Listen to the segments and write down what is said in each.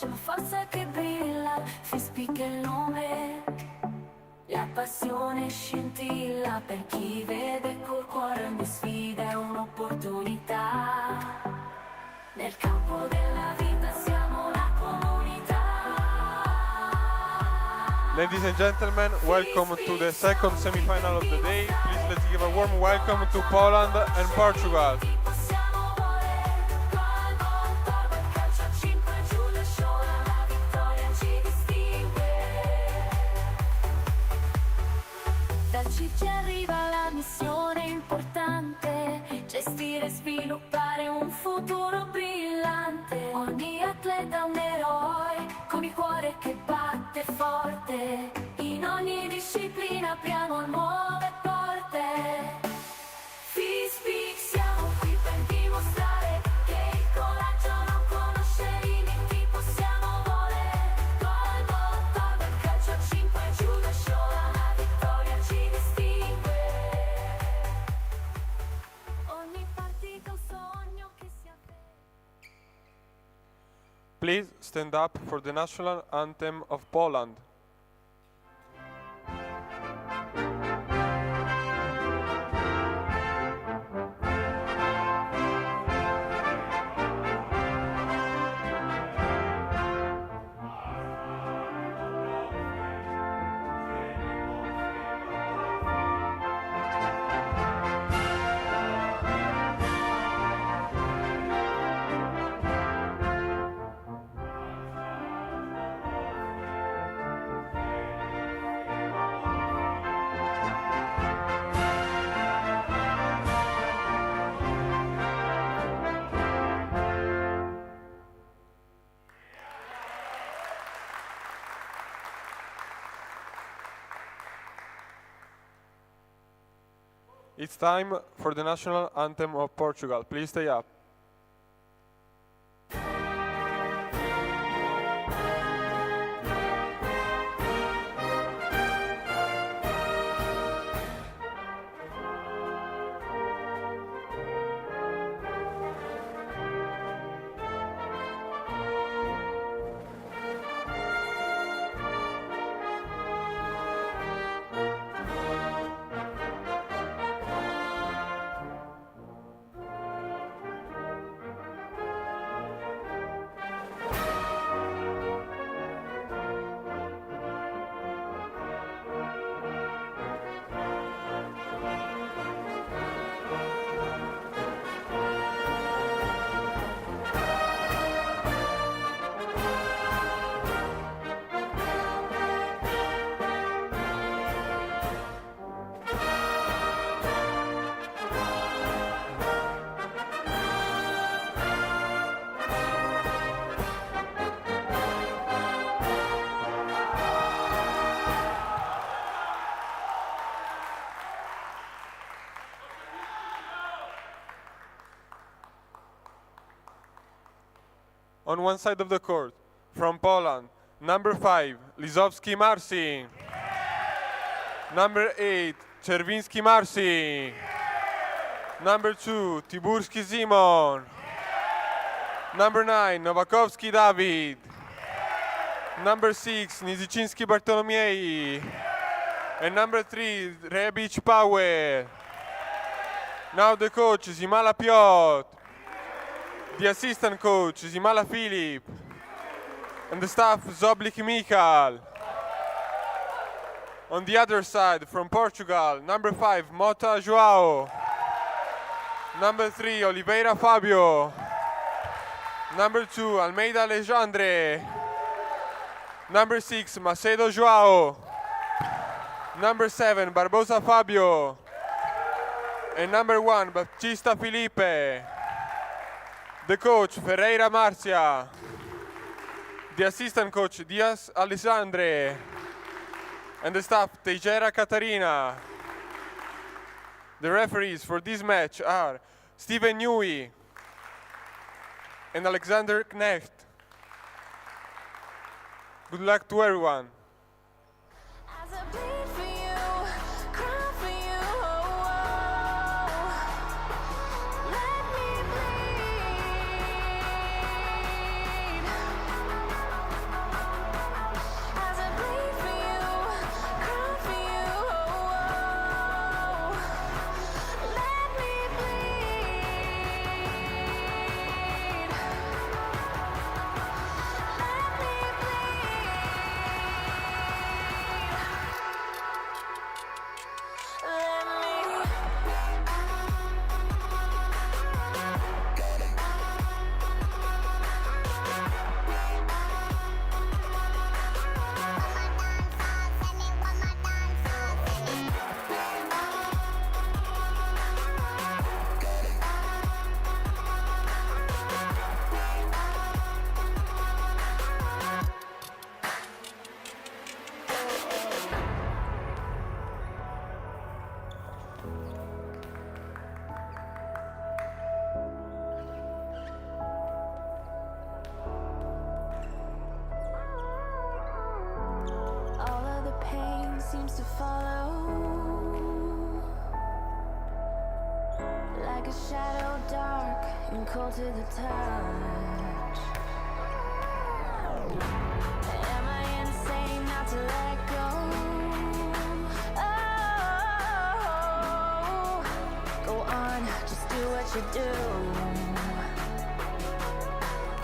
c'è una forza che brilla, si spicca il nome. La passione scintilla per chi vede col cuore ogni sfida è un'opportunità. Nel campo della vita siamo la comunità. Ladies and gentlemen, welcome to the second semi-final of the day. Please let's give a warm welcome to Poland and Portugal. Ci arriva la missione importante, gestire e sviluppare un futuro brillante. Ogni atleta è un eroe, con il cuore che batte forte. In ogni disciplina apriamo nuove porte. Speak, siamo qui per dimostrare che il coraggio non conosce limiti, possiamo volere. Goalball, torna il calcio a 5 giù da sciola, la vittoria ci distingue. Ogni partita un sogno che si avvera. Please stand up for the national anthem of Poland. It's time for the national anthem of Portugal. Please stay up. On one side of the court, from Poland, number 5, Lizowski Marcin. Number 8, Czerwiński Marcin. Number 2, Tiburski Simon. Number 9, Nowakowski Dawid. Number 6, Nizicinski Bartolomiei. And number 3, Rebic Paweł. Now the coach, Zimala Piotr. The assistant coach, Zimala Filip. And the staff, Zoblik Michal. On the other side, from Portugal, number 5, Mota Joao. Number 3, Oliveira Fabio. Number 2, Almeida Alexandre. Number 6, Macedo Joao. Number 7, Barbosa Fabio. And number 1, Baptista Felipe. The coach, Ferreira Marcia. The assistant coach, Diaz Alessandre. And the staff, Teixeira Catarina. The referees for this match are Steven Newey and Alexander Knecht. Good luck to everyone. As I bleed for you, cry for you, oh, oh. Let me bleed. seems to follow, like a shadow dark and cold to the touch. Am I insane not to let go? Oh, go on, just do what you do.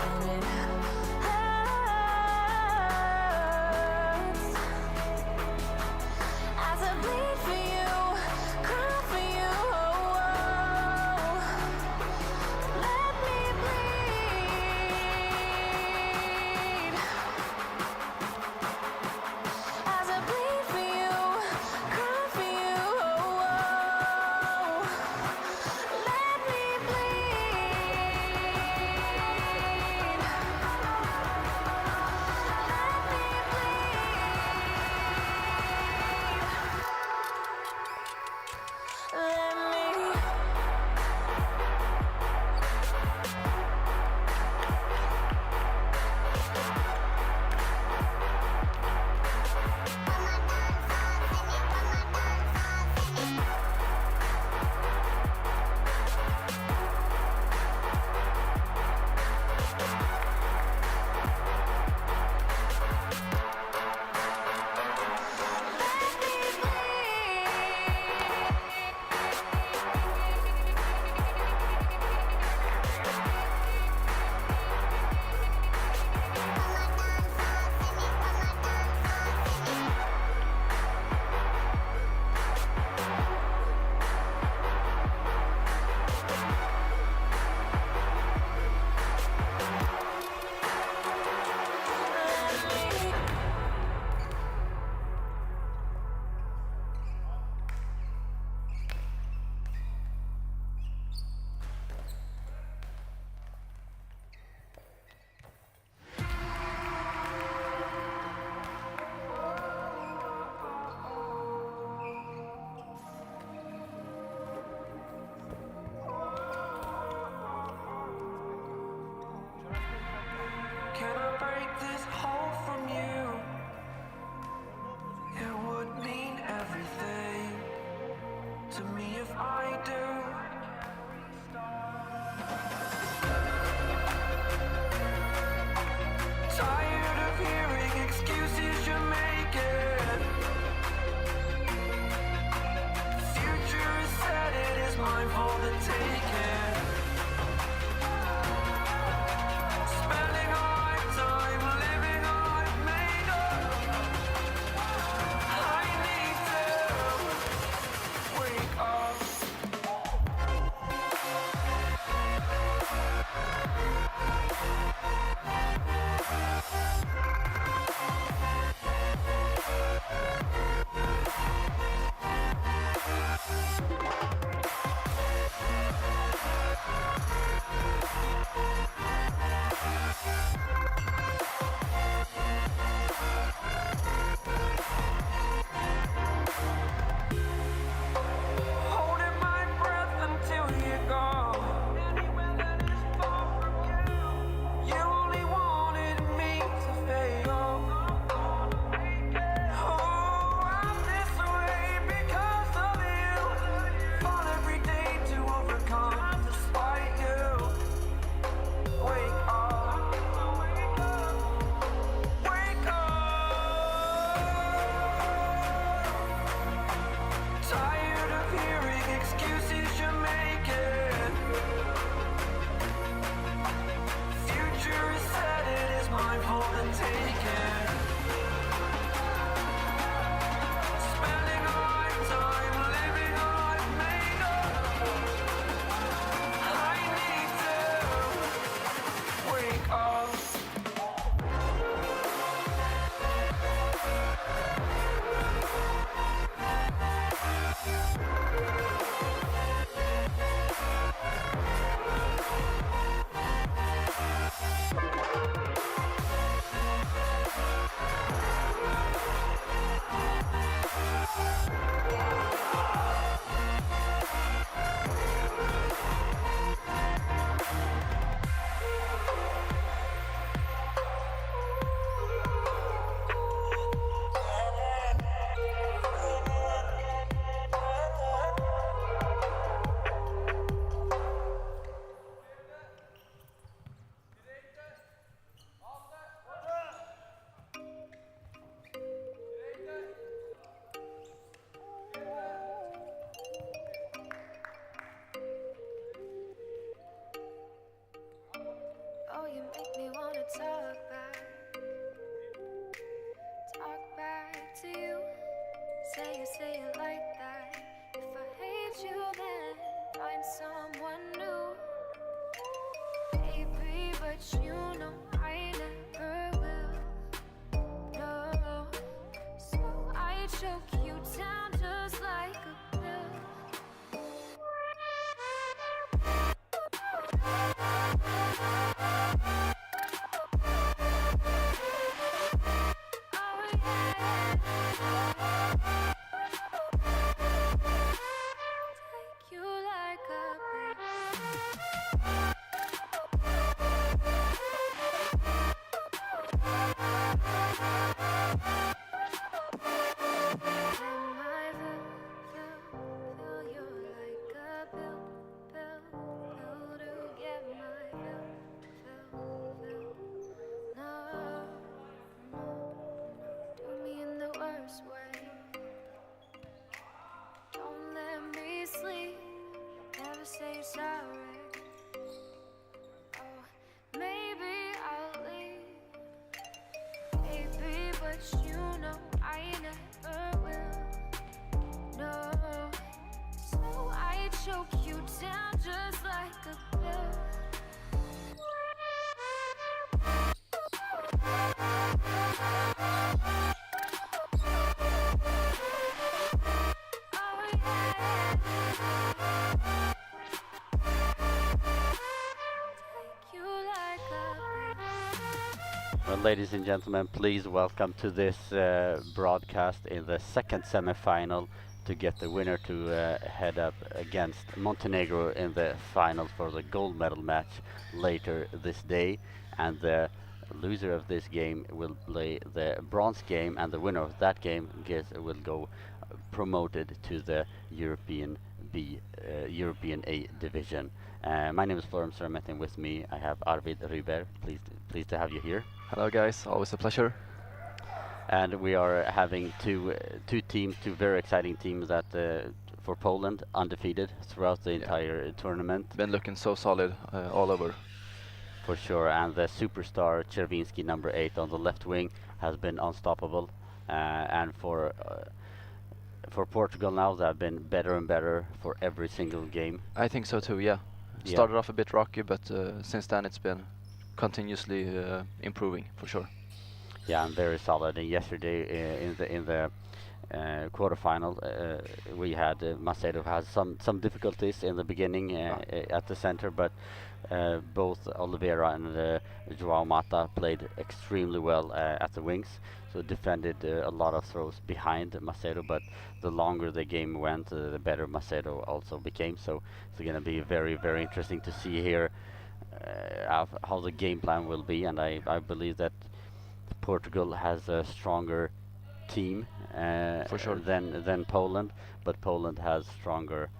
And it hurts as I bleed for you, cry for you. Let me bleed as I bleed for you, cry for you. Let me bleed. baby, but you know I never will. No, so I choke you down just like a pill. Oh yeah. Take you like a pill. Fill you like a pill to get my fill. No, do me in the worst way. Don't let me sleep, never say sorry. Oh, maybe I'll leave, baby, but you know I never will. No, so I choke you down just like a pill. Oh yeah. Take you like a pill. Well, ladies and gentlemen, please welcome to this broadcast in the second semi-final to get the winner to head up against Montenegro in the final for the gold medal match later this day. And the loser of this game will play the bronze game, and the winner of that game will go promoted to the European European A division. My name is Florence Sermet, and with me I have Arvid Ryber. Pleased to have you here. Hello guys, always a pleasure. And we are having two very exciting teams that for Poland, undefeated throughout the entire tournament. Been looking so solid all over. For sure, and the superstar Czerwinski, number 8 on the left wing, has been unstoppable. And for Portugal now, they've been better and better for every single game. I think so too, yeah. Started off a bit rocky, but since then it's been continuously improving for sure. Yeah, and very solid. And yesterday in the quarterfinal, we had Macedo has some difficulties in the beginning at the center, but both Oliveira and João Mata played extremely well at the wings. So defended a lot of throws behind Macedo, but the longer the game went, the better Macedo also became. So it's going to be very, very interesting to see here how the game plan will be, and I believe that Portugal has a stronger team For sure. than Poland, but Poland has stronger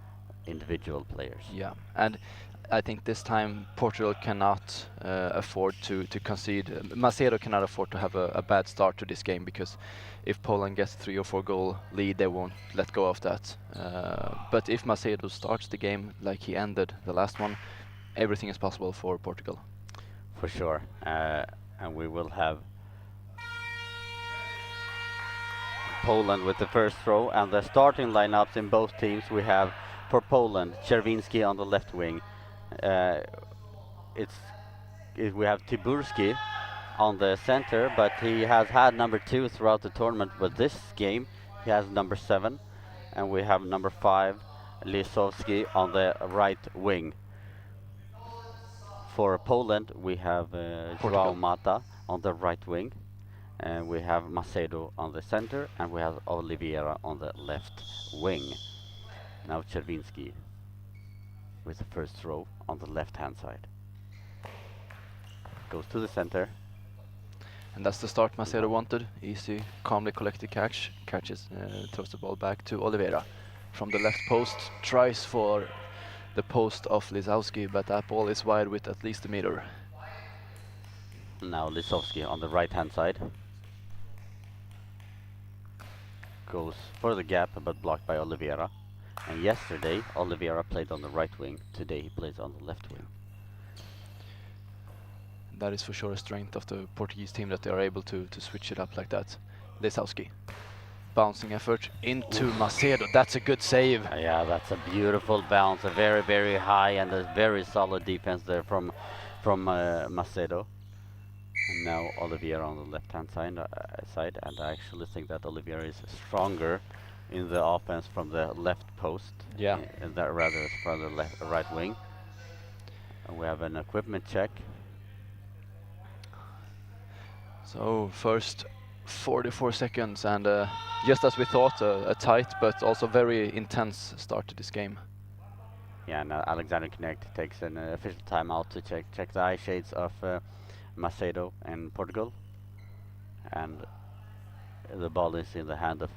individual players. Yeah, and I think this time Portugal cannot afford to concede. Macedo cannot afford to have a bad start to this game, because if Poland gets 3 or 4 goal lead, they won't let go of that. But if Macedo starts the game like he ended the last one, everything is possible for Portugal. For sure, and we will have Poland with the first throw, and the starting lineups in both teams. We have for Poland Czerwinski on the left wing. We have Tyburski on the center, but he has had number 2 throughout the tournament. But this game he has number 7, and we have number 5 Lisowski on the right wing. For Poland we have João Mata on the right wing, and we have Macedo on the center, and we have Oliveira on the left wing. Now Czerwinski with the first throw on the left hand side. Goes to the center. And that's the start Macedo wanted. Easy, calmly collected catch. Catches, throws the ball back to Oliveira. From the left post, tries for the post of Lisowski, but that ball is wide with at least a meter. Now Lisowski on the right hand side. Goes for the gap, but blocked by Oliveira. And yesterday Oliveira played on the right wing. Today he plays on the left wing. That is for sure a strength of the Portuguese team, that they are able to switch it up like that. Lisowski. Bouncing effort into Macedo. That's a good save. Yeah, that's a beautiful bounce. A very, very high and a very solid defense there from from Macedo. And now Oliveira on the left-hand side, and I actually think that Oliveira is stronger in the offense from the left post. Yeah. And that rather from the right wing. And we have an equipment check. So first 44 seconds, and just as we thought, a tight but also very intense start to this game. Yeah, and Alexander Connect takes an official timeout to check the eye shades of Macedo and Portugal. And the ball is in the hand of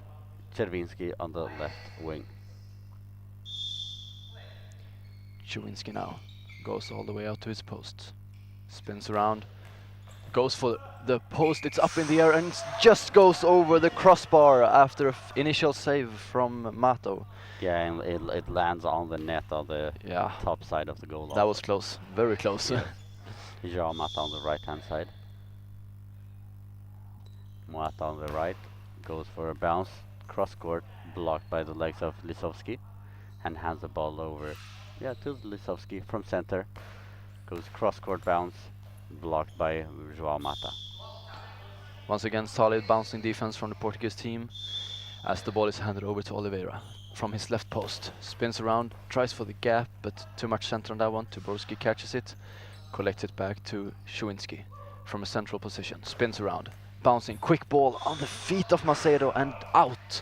Czerwinski on the left wing. Czerwinski now goes all the way out to his post, spins around, goes for the post, it's up in the air and just goes over the crossbar after an initial save from Mato. Yeah, and it lands on the net on the Yeah, top side of the goal. that was close, very close. João Mata on the right-hand side. Mata on the right goes for a bounce, cross-court, blocked by the legs of Lisowski, and hands the ball over. Yeah, to Lisowski from center. Goes cross-court bounce, blocked by João Mata. Once again, solid bouncing defense from the Portuguese team as the ball is handed over to Oliveira from his left post. Spins around, tries for the gap, but too much center on that one. Tuborski catches it, collects it back to Czerwinski from a central position. Spins around, bouncing, quick ball on the feet of Macedo and out.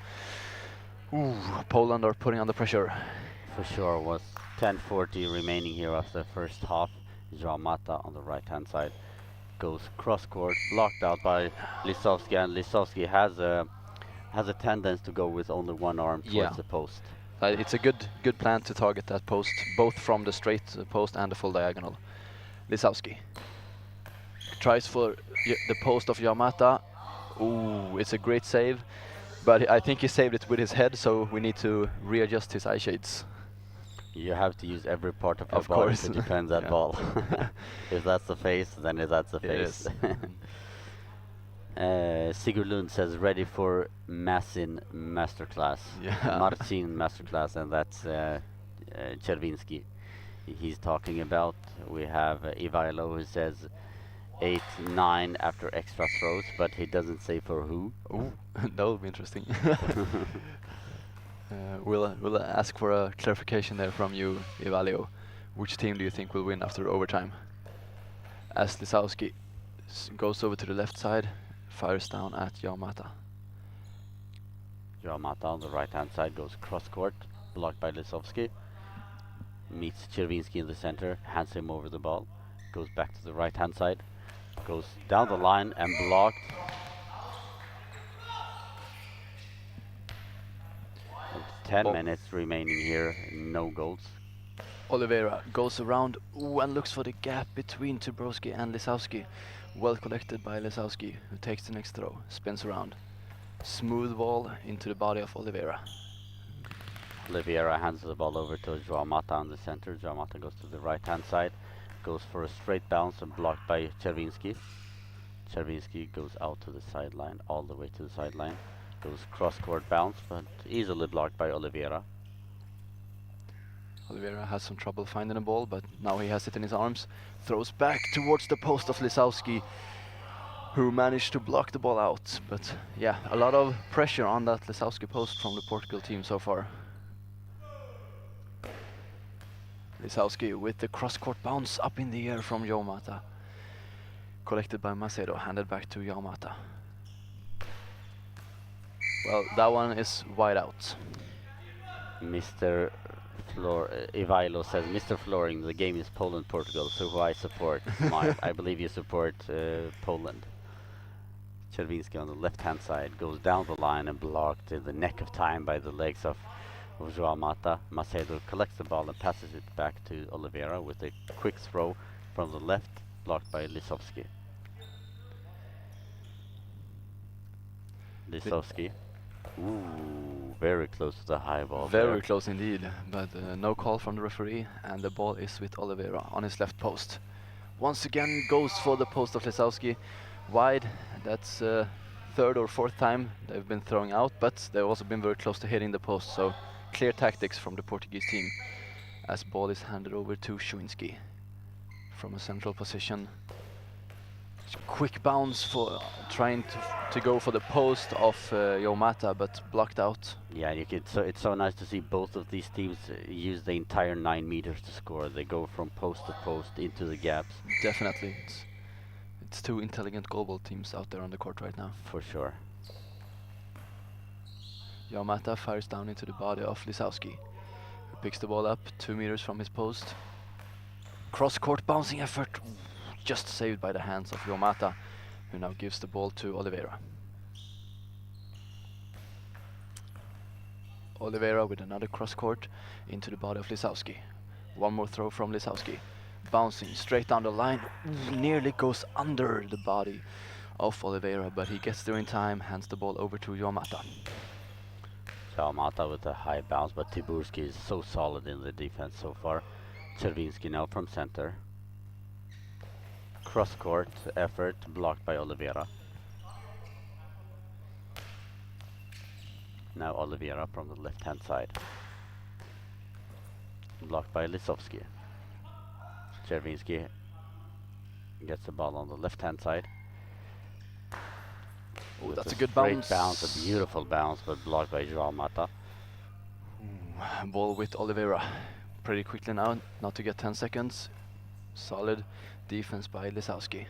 Ooh, Poland are putting under pressure. For sure, was 10:40 remaining here after the first half. João Mata on the right-hand side goes cross-court, blocked out by Lisowski, and Lisowski has a tendency to go with only one arm towards the post. It's a good plan to target that post, both from the straight post and the full diagonal. Lisowski tries for the post of Yamata. Ooh, it's a great save, but I think he saved it with his head, so we need to readjust his eye shades. You have to use every part of your Of body course. to defend that Yeah. ball. If that's the face, then that's the It face. is. Sigurd Lund says ready for Massin masterclass. Yeah. Marcin masterclass, and that's Czerwinski he's talking about. We have Ivailo who says 8-9 after extra throws, but he doesn't say for who. Ooh, that would be interesting. We'll ask for a clarification there from you, Ivalio. Which team do you think will win after overtime? As Lisowski goes over to the left side, fires down at Yamata. João Mata on the right-hand side goes cross-court, blocked by Lisowski. Meets Czerwinski in the center, hands him over the ball, goes back to the right-hand side, goes down the line and blocked. With 10 minutes remaining here, no goals. Oliveira goes around and looks for the gap between Tuborski and Lisowski. Well collected by Lisowski, who takes the next throw, spins around. Smooth ball into the body of Oliveira. Oliveira hands the ball over to João Mata on the center. João Mata goes to the right-hand side, goes for a straight bounce and blocked by Czerwinski. Czerwinski goes out to the sideline, all the way to the sideline. Goes cross-court bounce, but easily blocked by Oliveira. Oliveira has some trouble finding the ball, but now he has it in his arms. Throws back towards the post of Lisowski, who managed to block the ball out. But yeah, a lot of pressure on that Lisowski post from the Portugal team so far. Lisowski with the cross-court bounce up in the air from Yamata. Collected by Macedo, handed back to Yamata. Well, that one is wide out. Mr. Ivailo says, Mr. Flooring, the game is Poland-Portugal, so who I support? I believe you support Poland. Czerwinski on the left-hand side goes down the line and blocked in the neck of time by the legs of João Mata. Macedo collects the ball and passes it back to Oliveira with a quick throw from the left, blocked by Lisowski. Lisowski. Ooh, very close to the high ball. Very close indeed, but no call from the referee, and the ball is with Oliveira on his left post. Once again goes for the post of Lisowski, wide. That's third or fourth time they've been throwing out, but they've also been very close to hitting the post, so clear tactics from the Portuguese team as ball is handed over to Czerwinski from a central position. Quick bounce for trying to go for the post of Yomata, but blocked out. Yeah, you could. So it's so nice to see both of these teams use the entire 9 meters to score. They go from post to post into the gaps. Definitely, it's two intelligent goalball teams out there on the court right now. For sure. Yamata fires down into the body of Lisowski, who picks the ball up 2 meters from his post. Cross-court bouncing effort, just saved by the hands of Yamata, who now gives the ball to Oliveira. Oliveira with another cross-court into the body of Lisowski. One more throw from Lisowski. Bouncing straight down the line, nearly goes under the body of Oliveira, but he gets there in time, hands the ball over to Yamata. Yamata with a high bounce, but Tiburski is so solid in the defense so far. Czerwinski now from center. Cross-court effort blocked by Oliveira. Now Oliveira from the left-hand side. Blocked by Lisowski. Czerwinski gets the ball on the left-hand side. Oh, that's a Great good bounce. A beautiful bounce, but blocked by Joao Mata. Ball with Oliveira. Pretty quickly now, not to get 10 seconds. Solid defense by Lisowski.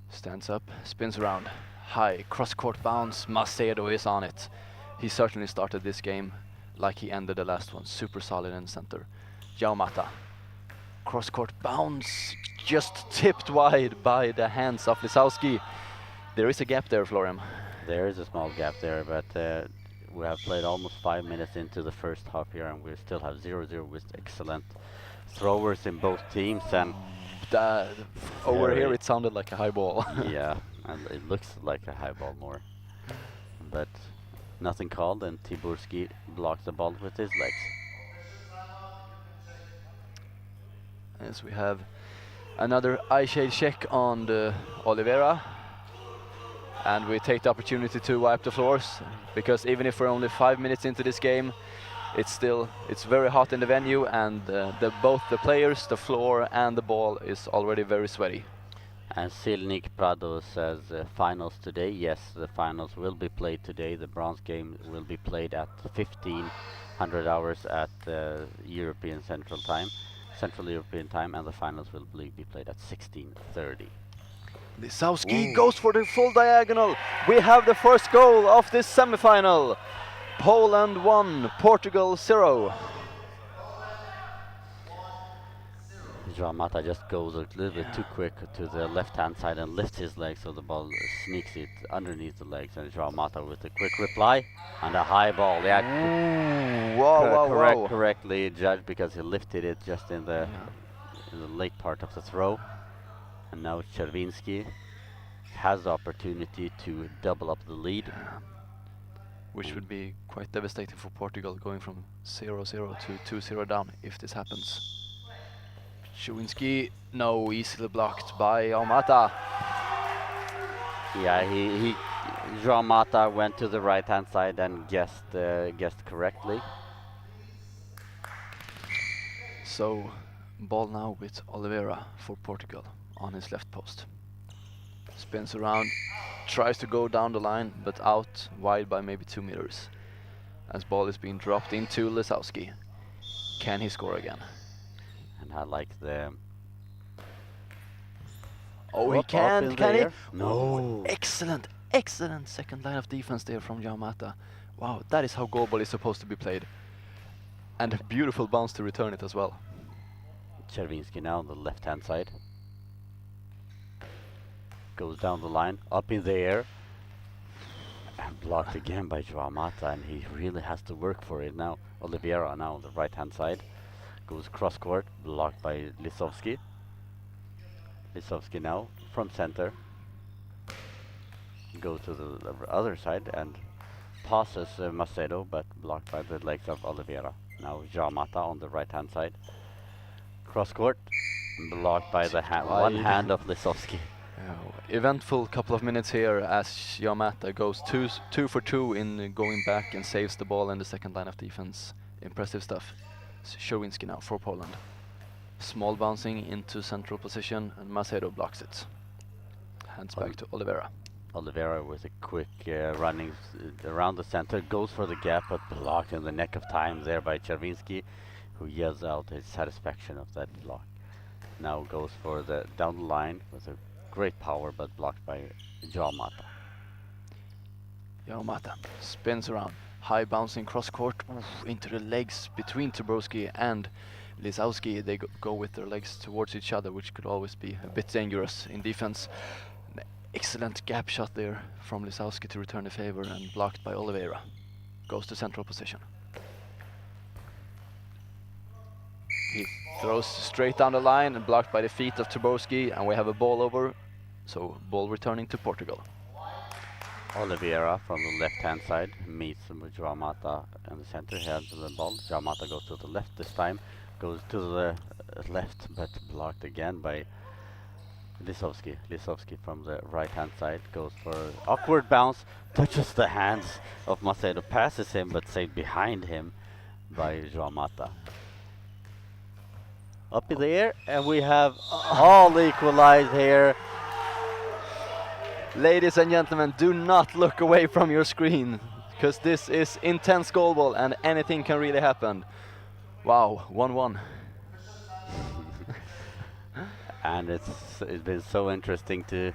Stands up, spins around. High cross-court bounce. Macedo is on it. He certainly started this game like he ended the last one. Super solid in center. Joao Mata. Cross-court bounce. Just tipped wide by the hands of Lisowski. There is a gap there, Florian. There is a small gap there, but we have played almost 5 minutes into the first half here, and we still have 0-0 with excellent throwers in both teams. And over here it sounded like a high ball. Yeah, and it looks like a high ball more. But nothing called, and Tiburski blocks the ball with his legs. As we have another eye shade check on the Oliveira. And we take the opportunity to wipe the floors, because even if we're only 5 minutes into this game, it's very hot in the venue, and both the players, the floor and the ball is already very sweaty. And Silnik Prado says finals today. Yes, the finals will be played today. The bronze game will be played at 1500 hours at European Central European Time, and the finals will be played at 16:30. Lisowski goes for the full diagonal. We have the first goal of this semifinal. Poland 1, Portugal 0. Joao Mata just goes a little bit too quick to the left-hand side and lifts his leg, so the ball sneaks it underneath the legs. And Joao Mata with a quick reply and a high ball. Yeah, correctly judged, because he lifted it just in the late part of the throw. And now Czerwinski has the opportunity to double up the lead. Which would be quite devastating for Portugal, going from 0-0 to 2-0 down if this happens. Czerwinski, no, easily blocked by Mata. Yeah, Joao Mata went to the right-hand side and guessed correctly. So, ball now with Oliveira for Portugal on his left post. Spins around, tries to go down the line, but out wide by maybe 2 meters. As ball is being dropped into Lisowski. Can he score again? And I like the... Oh, he can he? No. Excellent second line of defense there from Yamata. Wow, that is how goalball is supposed to be played. And a beautiful bounce to return it as well. Czerwinski now on the left-hand side. Goes down the line, up in the air. And blocked again by Joao Mata, and he really has to work for it now. Oliveira now on the right-hand side. Goes cross-court, blocked by Lisowski. Lisowski now from center. Goes to the other side and passes Macedo, but blocked by the legs of Oliveira. Now Joao Mata on the right-hand side. Cross-court, blocked by the one hand of Lisowski. Eventful couple of minutes here as Yamata goes 2 for 2 in going back and saves the ball in the second line of defense. Impressive stuff. Czerwinski now for Poland. Small bouncing into central position, and Macedo blocks it. Hands back to Oliveira. Oliveira with a quick running around the center, goes for the gap, but blocked in the neck of time there by Czerwinski, who yells out his satisfaction of that block. Now goes for the down the line with a great power, but blocked by Joao Mata. Joao Mata spins around, high bouncing cross court into the legs between Tuborski and Lisowski. They go with their legs towards each other, which could always be a bit dangerous in defense. An excellent gap shot there from Lisowski to return the favor, and blocked by Oliveira. Goes to central position. He throws straight down the line and blocked by the feet of Tuborski, and we have a ball over, so ball returning to Portugal. Oliveira from the left-hand side meets Joao Mata in the center, heads the ball. Joao Mata goes to the left this time, goes to the left, but blocked again by Lisowski. Lisowski from the right-hand side goes for awkward bounce, touches the hands of Macedo, passes him, but saved behind him by Joao Mata. Up in the air, and we have all equalized here. Ladies and gentlemen, do not look away from your screen, because this is intense goalball and anything can really happen. Wow, 1-1. And it's been so interesting to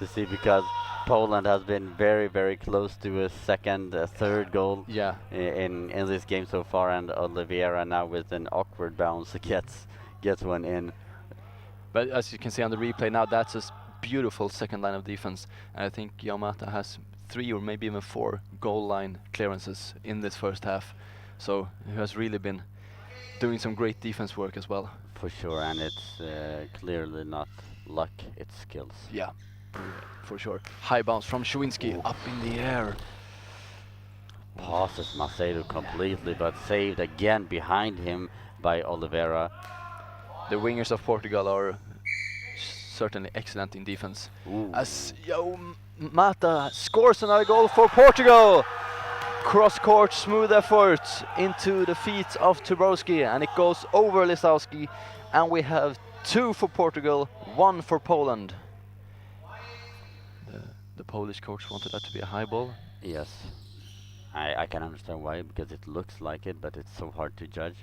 see, because Poland has been very, very close to a second, third goal in this game so far, and Oliveira now with an awkward bounce gets one in. But as you can see on the replay now, that's a beautiful second line of defense. And I think Joao Mata has 3 or maybe even 4 goal line clearances in this first half. So he has really been doing some great defense work as well. For sure, and it's clearly not luck, it's skills. Yeah, for sure. High bounce from Czerwinski, up in the air. Passes Macedo completely, but saved again behind him by Oliveira. The wingers of Portugal are certainly excellent in defense. As Joao Mata scores another goal for Portugal. Cross court, smooth effort into the feet of Tuborski, and it goes over Lisowski, and we have 2 for Portugal, 1 for Poland. The Polish coach wanted that to be a high ball. Yes, I can understand why, because it looks like it, but it's so hard to judge.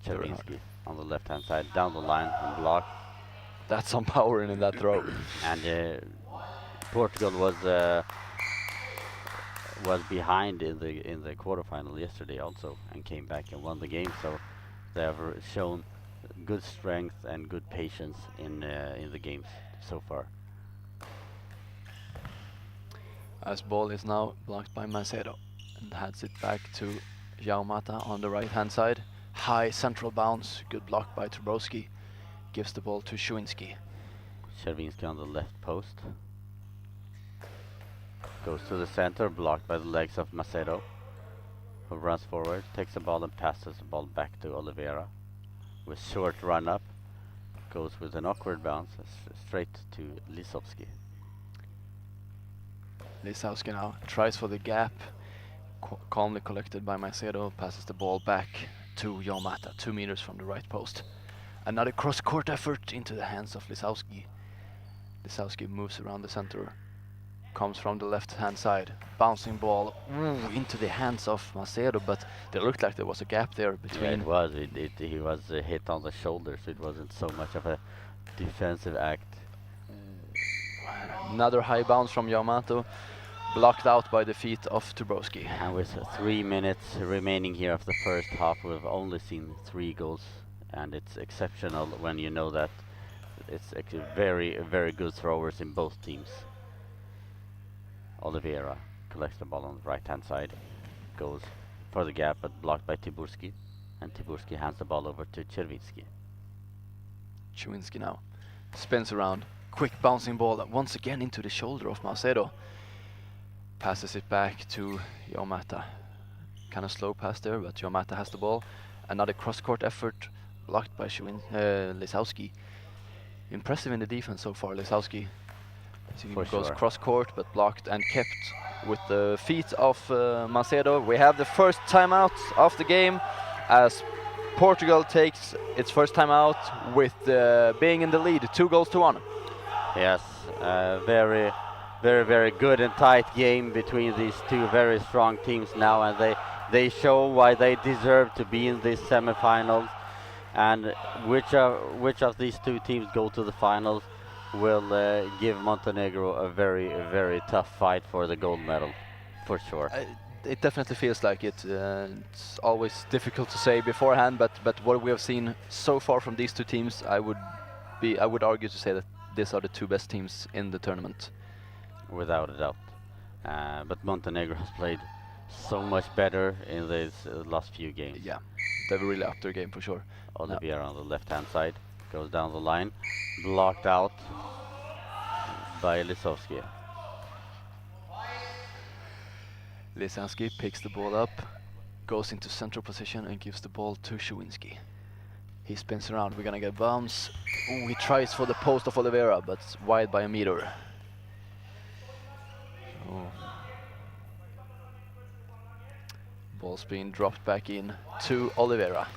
Czerwinski on the left-hand side, down the line and block. That's some power in that throw. And Portugal was behind in the quarterfinal yesterday also, and came back and won the game. So they have shown good strength and good patience in the games so far. As ball is now blocked by Macedo, and heads it back to Joao Mata on the right-hand side. High central bounce, good block by Tuborski. Gives the ball to Czerwinski. Czerwinski on the left post. Goes to the center, blocked by the legs of Macedo, who runs forward, takes the ball and passes the ball back to Oliveira. With short run up, goes with an awkward bounce straight to Lisowski. Lisowski now tries for the gap, calmly collected by Macedo, passes the ball back to Joao Mata, 2 meters from the right post. Another cross-court effort into the hands of Lisowski. Lisowski moves around the center, comes from the left-hand side, bouncing ball into the hands of Macedo, but it looked like there was a gap there between. Yeah, it was. He was hit on the shoulder, so it wasn't so much of a defensive act. Another high bounce from Joao Mata, blocked out by the feet of Tuborski. And with 3 minutes remaining here of the first half, we've only seen 3 goals. And it's exceptional when you know that it's actually very good throwers in both teams. Oliveira collects the ball on the right-hand side, goes for the gap, but blocked by Tuborski, and Tuborski hands the ball over to Czerwinski. Czerwinski now spins around, quick bouncing ball once again into the shoulder of Macedo. Passes it back to Joao Mata. Kind of slow pass there, but Joao Mata has the ball. Another cross-court effort, blocked by Lisowski. Impressive in the defense so far, Lisowski. He goes cross-court, but blocked and kept with the feet of Macedo. We have the first timeout of the game, as Portugal takes its first time out with being in the lead, 2-1. Yes, very, very good and tight game between these two very strong teams now, and they show why they deserve to be in this semifinals. And which of these two teams go to the finals will give Montenegro a very tough fight for the gold medal, for sure. It definitely feels like it. It's always difficult to say beforehand, but what we have seen so far from these two teams, I would argue to say that these are the two best teams in the tournament. Without a doubt. But Montenegro has played so much better in these last few games. Yeah, they've really upped their game for sure. Olivier on the left-hand side goes down the line, blocked out by Lisowski. Lisowski picks the ball up, goes into central position and gives the ball to Szewinski. He spins around, we're gonna get bounce. Ooh, he tries for the post of Oliveira, but it's wide by a meter. Ball's being dropped back in to Oliveira.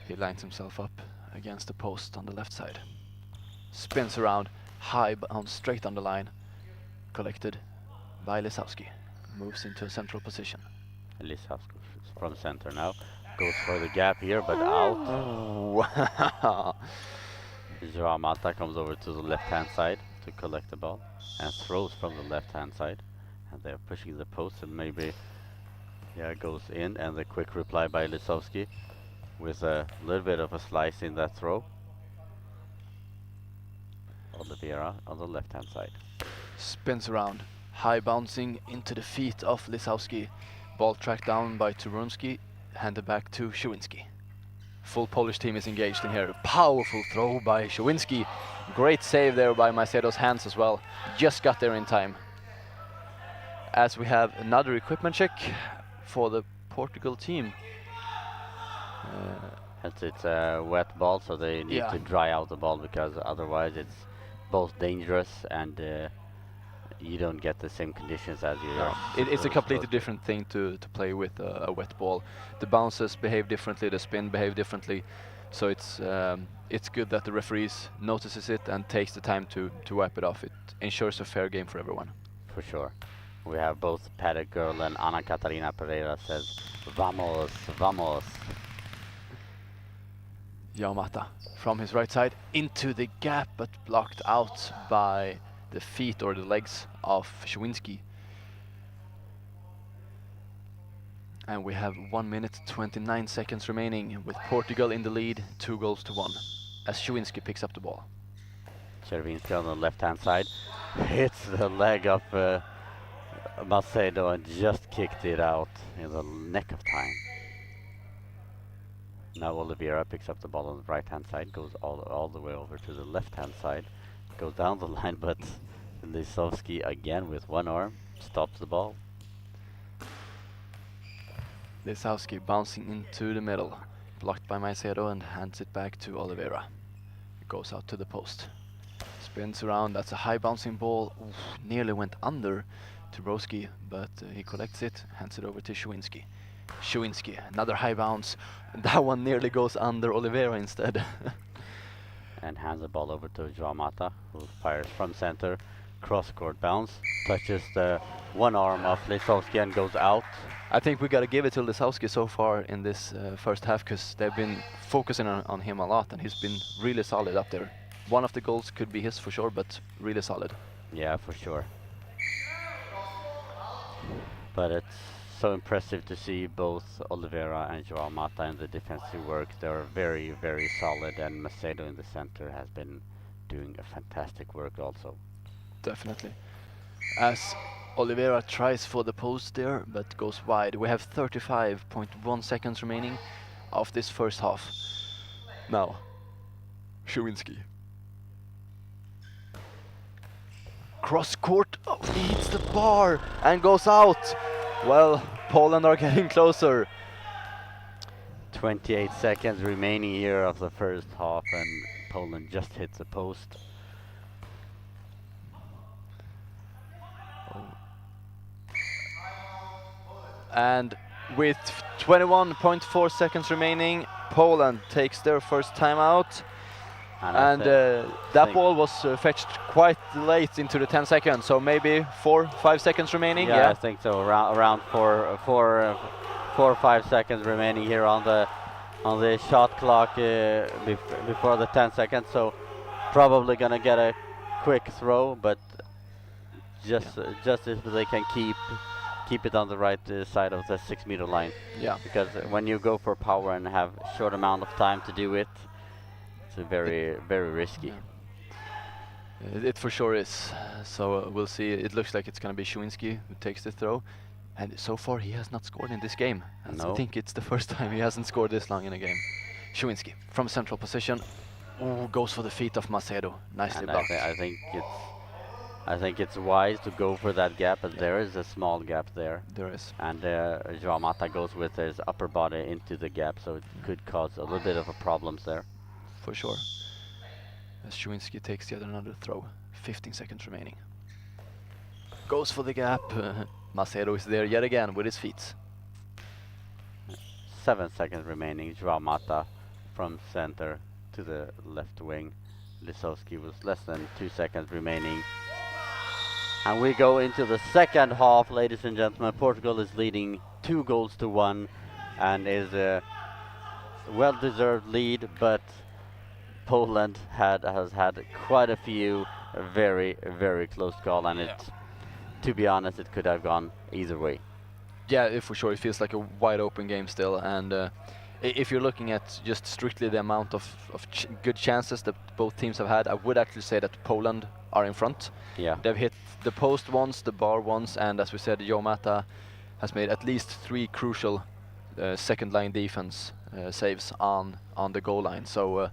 He lines himself up against the post on the left side. Spins around, high bounce straight on the line. Collected by Lisowski. Moves into a central position. Lisowski from center now. Goes for the gap here, but out. Oh. Joao Mata comes over to the left-hand side to collect the ball and throws from the left-hand side. And they're pushing the post, and maybe goes in, and the quick reply by Lisowski with a little bit of a slice in that throw. Oliveira on the left-hand side. Spins around, high bouncing into the feet of Lisowski. Ball tracked down by Turunski, handed back to Szewinski. Full Polish team is engaged in here. Powerful throw by Szewinski. Great save there by Macedo's hands as well. Just got there in time. As we have another equipment check for the Portugal team. It's a wet ball, so they need to dry out the ball, because otherwise it's both dangerous and you don't get the same conditions as you are. It's a completely different thing to play with a wet ball. The bounces behave differently, the spin behave differently, so it's good that the referees notices it and takes the time to wipe it off. It ensures a fair game for everyone. For sure. We have both Paddock Girl and Ana Catarina Pereira says, "Vamos, vamos." Joao Mata from his right side into the gap, but blocked out by the feet or the legs of Szewinski. And we have 1 minute 29 seconds remaining with Portugal in the lead, 2-1, as Szewinski picks up the ball. Czerwinski on the left-hand side hits the leg of Macedo and just kicked it out in the neck of time. Now Oliveira picks up the ball on the right-hand side, goes all the way over to the left-hand side, goes down the line, but Lisowski again with one arm stops the ball. Lisowski bouncing into the middle, blocked by Macedo and hands it back to Oliveira. It goes out to the post. Spins around, that's a high bouncing ball. Oof, nearly went under to Broski, but he collects it, hands it over to Szewinski. Szewinski, another high bounce. That one nearly goes under Oliveira instead. And hands the ball over to Joao Mata, who fires from center. Cross-court bounce, touches the one arm of Lisowski and goes out. I think we got to give it to Lisowski so far in this first half, because they've been focusing on him a lot, and he's been really solid up there. One of the goals could be his for sure, but really solid. Yeah, for sure. But it's so impressive to see both Oliveira and Joao Mata in the defensive work. They're very solid, and Macedo in the center has been doing a fantastic work also. Definitely. As Oliveira tries for the post there, but goes wide. We have 35.1 seconds remaining of this first half. Now, Szewinski. Cross court, he hits the bar and goes out. Well, Poland are getting closer. 28 seconds remaining here of the first half, and Poland just hits the post. And With 21.4 seconds remaining, Poland takes their first timeout. And that ball was fetched quite late into the 10 seconds, so maybe 4-5 seconds remaining. Yeah, I think so. Around 4 or 5 seconds remaining here on the shot clock before the 10 seconds. So probably gonna get a quick throw, but just if they can keep it on the right side of the 6-meter line. Yeah. Because when you go for power and have short amount of time to do it, it's very risky. It for sure is. So we'll see. It looks like it's going to be Szewinski who takes the throw. And so far he has not scored in this game. No. I think it's the first time he hasn't scored this long in a game. Szewinski from central position. Ooh, goes for the feet of Macedo. Nicely And blocked. I think it's wise to go for that gap, but there is a small gap there. There is. And Joao Mata goes with his upper body into the gap, so it could cause a little bit of a problems there. For sure. As Szewinski takes yet another throw. 15 seconds remaining. Goes for the gap. Macedo is there yet again with his feet. 7 seconds remaining. Joao Mata from center to the left wing. Lisowski was less than 2 seconds remaining. And we go into the second half, ladies and gentlemen. Portugal is leading 2-1 and is a well-deserved lead, but Poland has had quite a few very close calls, and to be honest, it could have gone either way. Yeah, for sure. It feels like a wide open game still. And if you're looking at just strictly the amount of good chances that both teams have had, I would actually say that Poland are in front. Yeah. They've hit the post once, the bar once, and as we said, Joao Mata has made at least 3 crucial second line defense saves on the goal line. So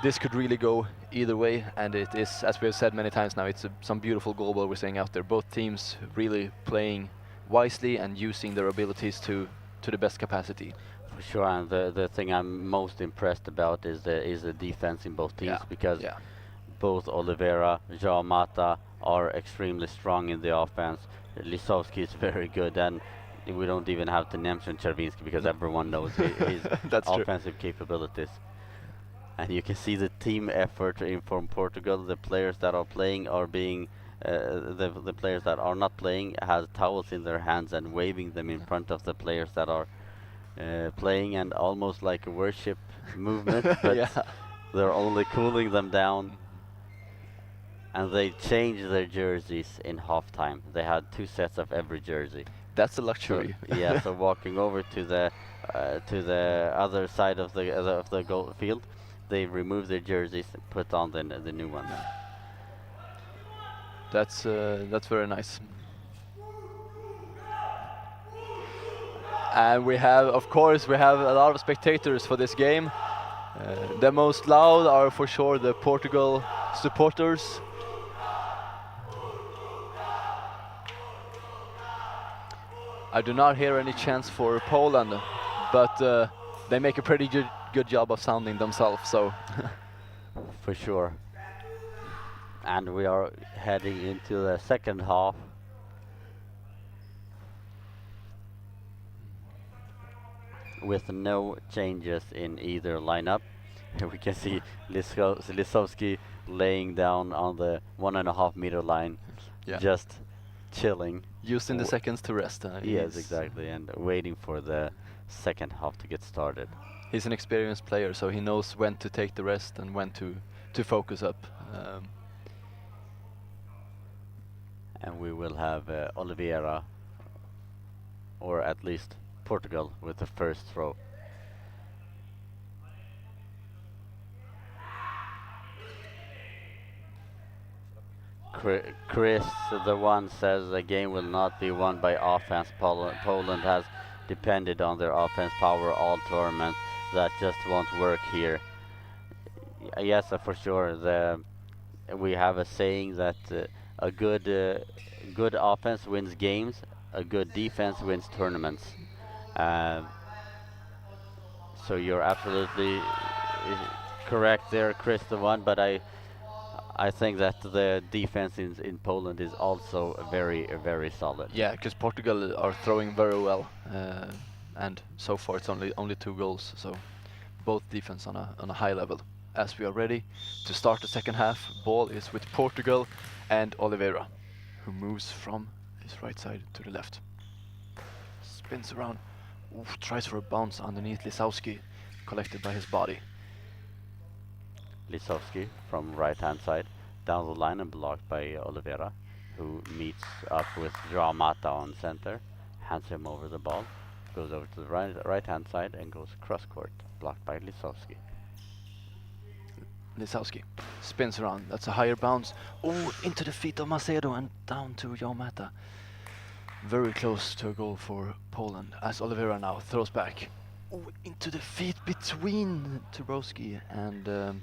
this could really go either way, and it is, as we have said many times now, it's some beautiful goalball we're seeing out there. Both teams really playing wisely and using their abilities to the best capacity. For sure, and the thing I'm most impressed about is the defense in both teams, because both Oliveira, Joao Mata are extremely strong in the offense. Lisowski is very good, and we don't even have to mention Czerwinski because everyone knows his offensive capabilities. And you can see the team effort from Portugal. The players that are playing are being the players that are not playing has towels in their hands and waving them in front of the players that are playing, and almost like a worship movement, but they're only cooling them down. And they changed their jerseys in halftime. They had 2 sets of every jersey. That's a luxury. So, so walking over to the other side of the goal field, they removed their jerseys and put on the new ones. That's very nice. And we have, of course, a lot of spectators for this game. The most loud are for sure the Portugal supporters. I do not hear any chants for Poland, but they make a pretty good job of sounding themselves. So, for sure. And we are heading into the second half. With no changes in either lineup. We can see Lisowski laying down on the 1.5 meter line, just chilling. Using the seconds to rest. Yes, exactly, and waiting for the second half to get started. He's an experienced player, so he knows when to take the rest and when to focus up. And we will have Oliveira, or at least Portugal, with the first throw. Chris, the one, says the game will not be won by offense. Poland has depended on their offense power all tournament. That just won't work here. Yes, for sure. We have a saying that a good offense wins games, a good defense wins tournaments. So you're absolutely correct there, Chris, the one. But I think that the defense in Poland is also very solid. Yeah, because Portugal are throwing very well, and so far it's only 2 goals. So both defense on a high level. As we are ready to start the second half, ball is with Portugal and Oliveira, who moves from his right side to the left. Spins around, tries for a bounce underneath Lisowski, collected by his body. Lisowski from right hand side down the line and blocked by Oliveira, who meets up with Joao Mata on center, hands him over the ball, goes over to the right hand side and goes cross court, blocked by Lisowski. Lisowski spins around, that's a higher bounce. Oh, into the feet of Macedo and down to Joao Mata. Very close to a goal for Poland as Oliveira now throws back. Oh, into the feet between Tubrowski and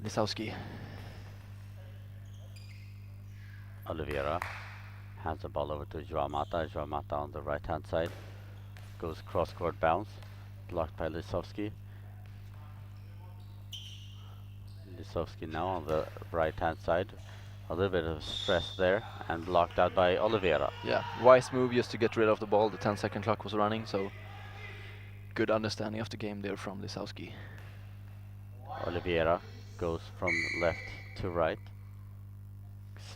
Lisowski. Oliveira hands the ball over to Joao Mata. Joao Mata on the right hand side goes cross court bounce, blocked by Lisowski. Lisowski now on the right hand side, a little bit of stress there and blocked out by Oliveira. Yeah, wise move just to get rid of the ball. The 10-second clock was running, so good understanding of the game there from Lisowski. Oliveira goes from left to right,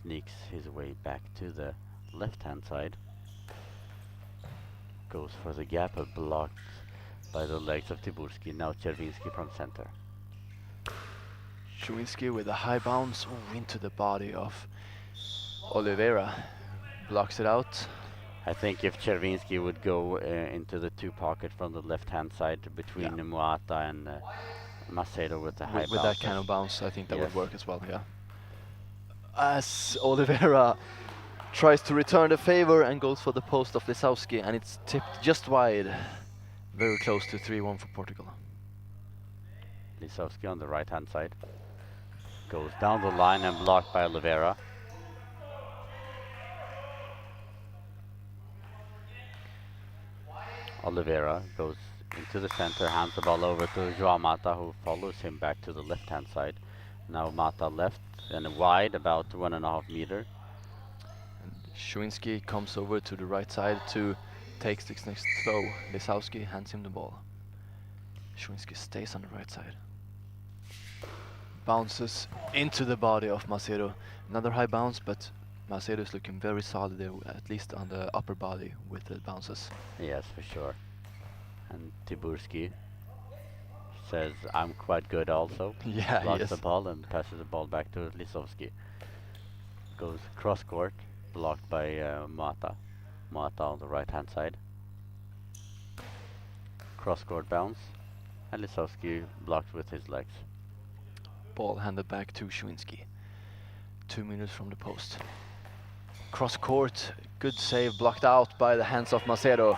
sneaks his way back to the left hand side, goes for the gap but blocked by the legs of Tyburski. Now Czerwinski from center. Czerwinski with a high bounce into the body of Oliveira, blocks it out. I think if Czerwinski would go into the 2 pocket from the left hand side between Muata and Macedo with the high bounce. With that kind of bounce, I think that would Yes. work as well, yeah. As Oliveira tries to return the favor and goes for the post of Lisowski, and it's tipped just wide. Very close to 3-1 for Portugal. Lisowski on the right hand side goes down the line and blocked by Oliveira. Oliveira goes into the center, hands the ball over to Joao Mata, who follows him back to the left hand side. Now Mata left and wide, about 1.5 meters. And Czerwinski comes over to the right side to take the next throw. Lisowski hands him the ball. Czerwinski stays on the right side. Bounces into the body of Macedo. Another high bounce, but Macedo is looking very solid there, at least on the upper body with the bounces. Yes, for sure. And Tyburski says, I'm quite good also. Yeah, Blocks yes. the ball and passes the ball back to Lisowski. Goes cross court, blocked by Mata. Mata on the right hand side. Cross court bounce, and Lisowski blocked with his legs. Ball handed back to Czerwinski. 2 meters from the post. Cross court, good save, blocked out by the hands of Macedo.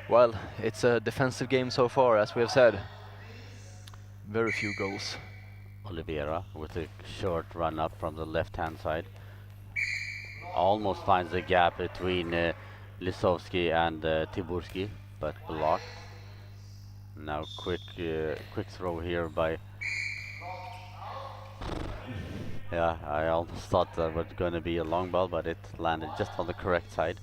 Well, it's a defensive game so far, as we have said. Very few goals. Oliveira with a short run up from the left hand side. Almost finds the gap between Lisowski and Tyburski, but blocked. Now quick throw here by... Yeah, I almost thought that was going to be a long ball, but it landed just on the correct side.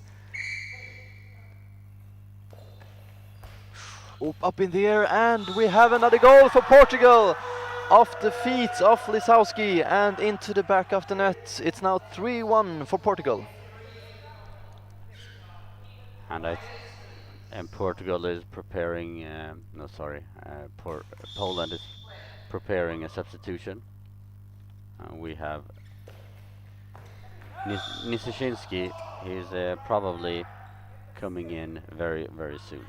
Up in the air, and we have another goal for Portugal! Off the feet of Lisowski and into the back of the net. It's now 3-1 for Portugal. And Portugal is preparing, Poland is preparing a substitution. We have Nisishinsky. He's probably coming in very soon.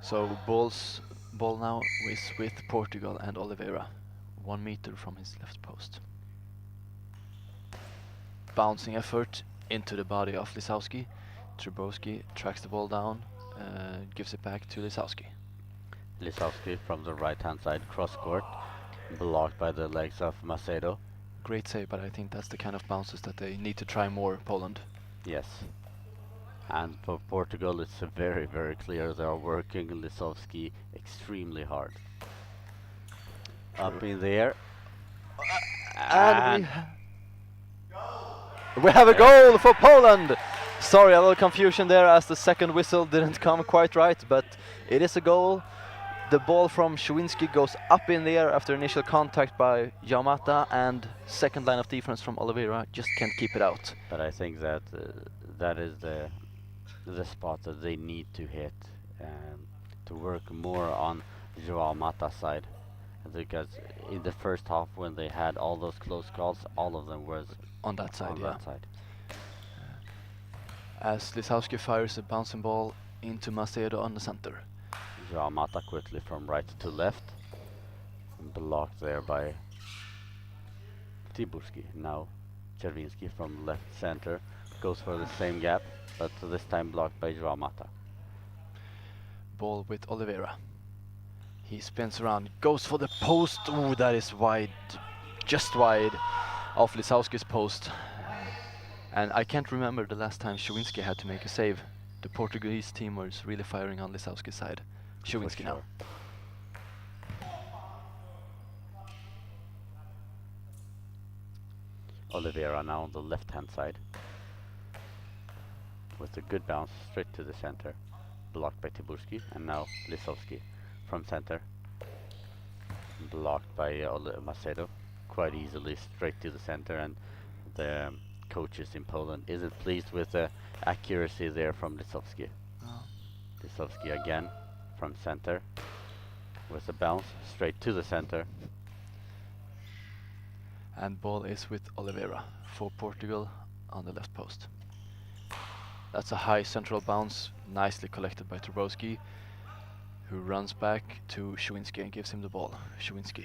So ball now is with Portugal and Oliveira, 1 meter from his left post. Bouncing effort into the body of Lisowski. Trubowski tracks the ball down, gives it back to Lisowski. Lisowski from the right hand side, cross court, blocked by the legs of Macedo. Great save, but I think that's the kind of bounces that they need to try more, Poland. Yes. And for Portugal, it's very, very clear they are working Lisowski extremely hard. Up in the air. And we have a goal for Poland! Sorry, a little confusion there as the second whistle didn't come quite right, but it is a goal. The ball from Szewinski goes up in the air after initial contact by Yamata, and second line of defense from Oliveira just can't keep it out. But I think that that is the spot that they need to hit, to work more on Joao Mata's side, because in the first half when they had all those close calls, all of them was On that side, on yeah. that side. As Lisowski fires a bouncing ball into Macedo on the center. Joao Mata quickly from right to left, blocked there by Tiburski. Now Czerwinski from left center goes for the same gap, but this time blocked by Joao Mata. Ball with Oliveira. He spins around, goes for the post. Ooh, that is wide, just wide of Lisowski's post. And I can't remember the last time Szewinski had to make a save. The Portuguese team was really firing on Lisowski's side. Szewinski now. Oliveira now on the left hand side with a good bounce straight to the center, blocked by Tiburski, and now Lisowski from center, blocked by Macedo quite easily straight to the center, and the coaches in Poland isn't pleased with the accuracy there from Lisowski. Lisowski again from center with a bounce straight to the center. And ball is with Oliveira for Portugal on the left post. That's a high central bounce, nicely collected by Trubowski, who runs back to Szewinski and gives him the ball. Szewinski.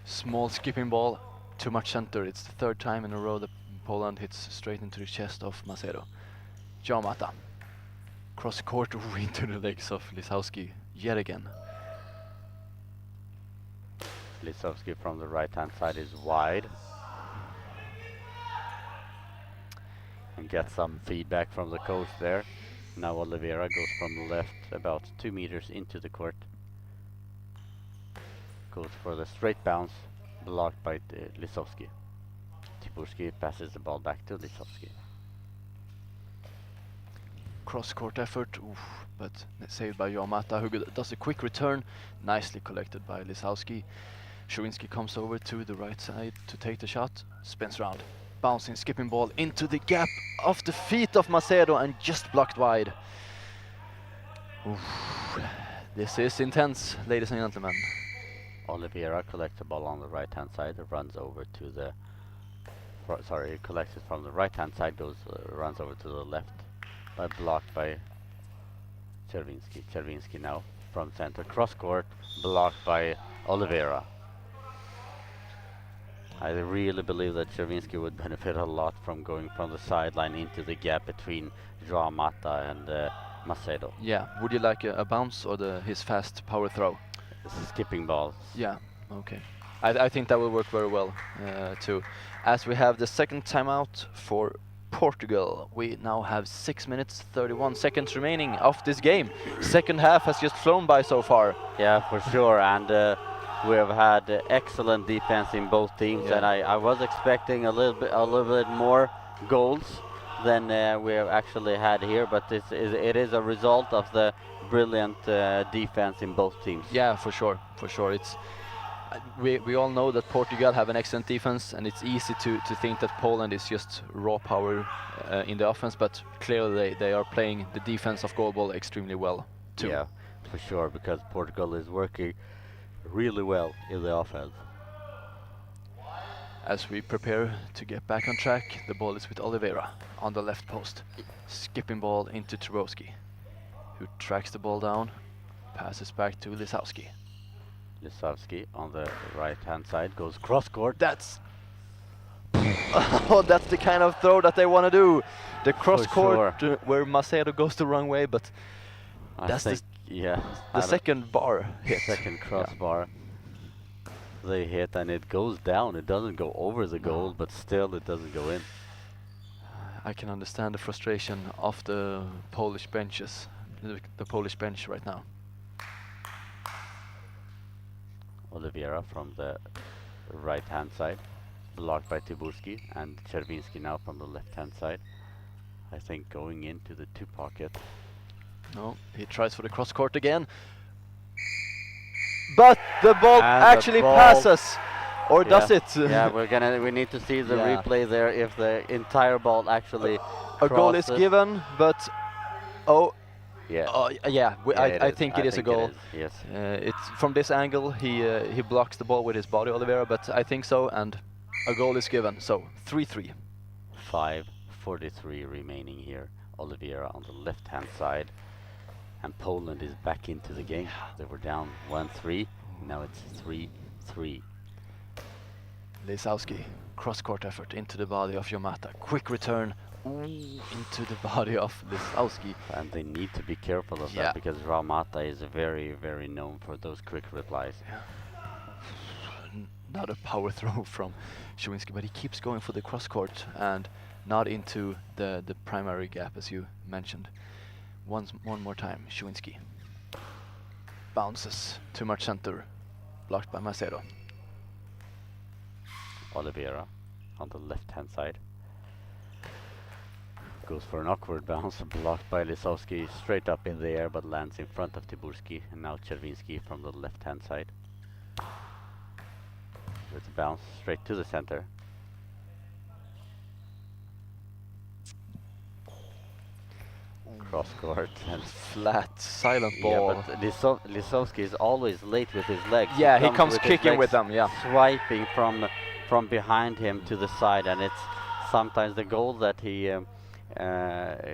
Small skipping ball, too much center. It's the third time in a row that Poland hits straight into the chest of Macedo. Joao Mata. Cross court into the legs of Lisowski yet again. Lisowski from the right hand side is wide. And gets some feedback from the coach there. Now Oliveira goes from the left about 2 meters into the court. Goes for the straight bounce, blocked by Lisowski. Tiburski passes the ball back to Lisowski. Cross-court effort, but saved by Joao Mata, who does a quick return, nicely collected by Lisowski. Szewinski comes over to the right side to take the shot, spins round, bouncing, skipping ball into the gap of the feet of Macedo and just blocked wide. This is intense, ladies and gentlemen. Oliveira collects the ball on the right hand side, runs over to the he collects it from the right hand side, runs over to the left, but blocked by Czerwinski. Czerwinski now from center, cross court, blocked by Oliveira. I really believe that Czerwinski would benefit a lot from going from the sideline into the gap between Joao Mata and Macedo. Yeah, would you like a bounce or his fast power throw? Skipping balls. Yeah, okay. I think that will work very well too. As we have the second timeout for Portugal, we now have 6 minutes 31 seconds remaining of this game. Second half has just flown by so far. Yeah, for sure, and we have had excellent defense in both teams, Yeah. and I was expecting a little bit more goals than we have actually had here, but it is a result of the brilliant defense in both teams. Yeah, for sure, for sure. It's we all know that Portugal have an excellent defense, and it's easy to think that Poland is just raw power in the offense, but clearly they are playing the defense of Goalball extremely well too. Yeah, for sure, because Portugal is working really well in the offense. As we prepare to get back on track, the ball is with Oliveira on the left post. Skipping ball into Trubowski, who tracks the ball down, passes back to Lisowski. Lisowski on the right hand side goes cross court. That's oh, that's the kind of throw that they want to do. The cross court where Macedo goes the wrong way, but that's the second bar hit. Second crossbar they hit, and it goes down. It doesn't go over the goal, but still it doesn't go in. I can understand the frustration of the Polish benches, the Polish bench right now. Oliveira from the right hand side, blocked by Tyburski, and Czerwinski now from the left hand side. I think going into the two pocket. No, he tries for the cross court again. But the ball And actually the ball- passes. Or does it? Yeah, we need to see the Yeah. replay there if the entire ball actually A goal is crosses. given, but Yeah. yeah, Yeah, I think it is a goal. Yes. It's from this angle he blocks the ball with his body, Oliveira, but I think so, and a goal is given. So 3-3. 5:43 remaining here. Oliveira on the left hand side, and Poland is back into the game. They were down 1-3. Now it's 3-3. Lisowski, cross-court effort into the body of Yomata. Quick return into the body of Lisowski. And they need to be careful of Yeah. that because Ramata is very, very known for those quick replies. Not a power throw from Szywinski, but he keeps going for the cross-court and not into the primary gap, as you mentioned. One more time, Szywinski. Bounces too much center, blocked by Macedo. Oliveira on the left hand side. Goes for an awkward bounce, blocked by Lisowski, straight up in the air, but lands in front of Tyburski. And now Czerwinski from the left hand side. With a bounce straight to the center. Cross court and Flat, silent ball. yeah, but Lisowski is always late with his legs. Yeah, he comes with his kicking with legs, them, yeah. swiping from behind him to the side, and it's sometimes the goal that he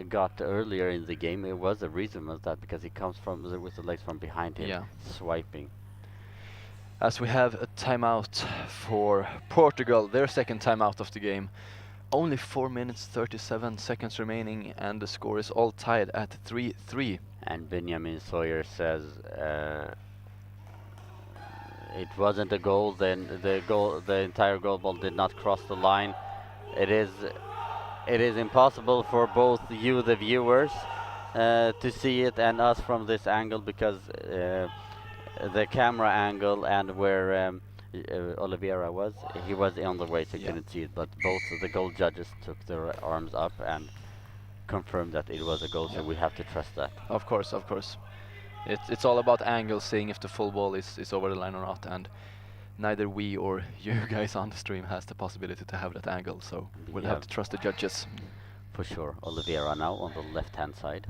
got earlier in the game. It was a reason of that because he comes with the legs from behind him, Yeah. swiping. As we have a timeout for Portugal, their second timeout of the game. Only 4 minutes 37 seconds remaining, and the score is all tied at 3-3. And Benjamin Sawyer says it wasn't a goal. Then the entire goal ball did not cross the line. It is impossible for both you, the viewers, to see it, and us from this angle because the camera angle and where Oliveira was, he was on the way, so you couldn't see it. But both of the goal judges took their arms up and confirmed that it was a goal, so we have to trust that. Of course. It's all about angles, seeing if the full ball is over the line or not, and neither we or you guys on the stream has the possibility to have that angle, so we'll have to trust the judges. For sure. Oliveira now on the left-hand side.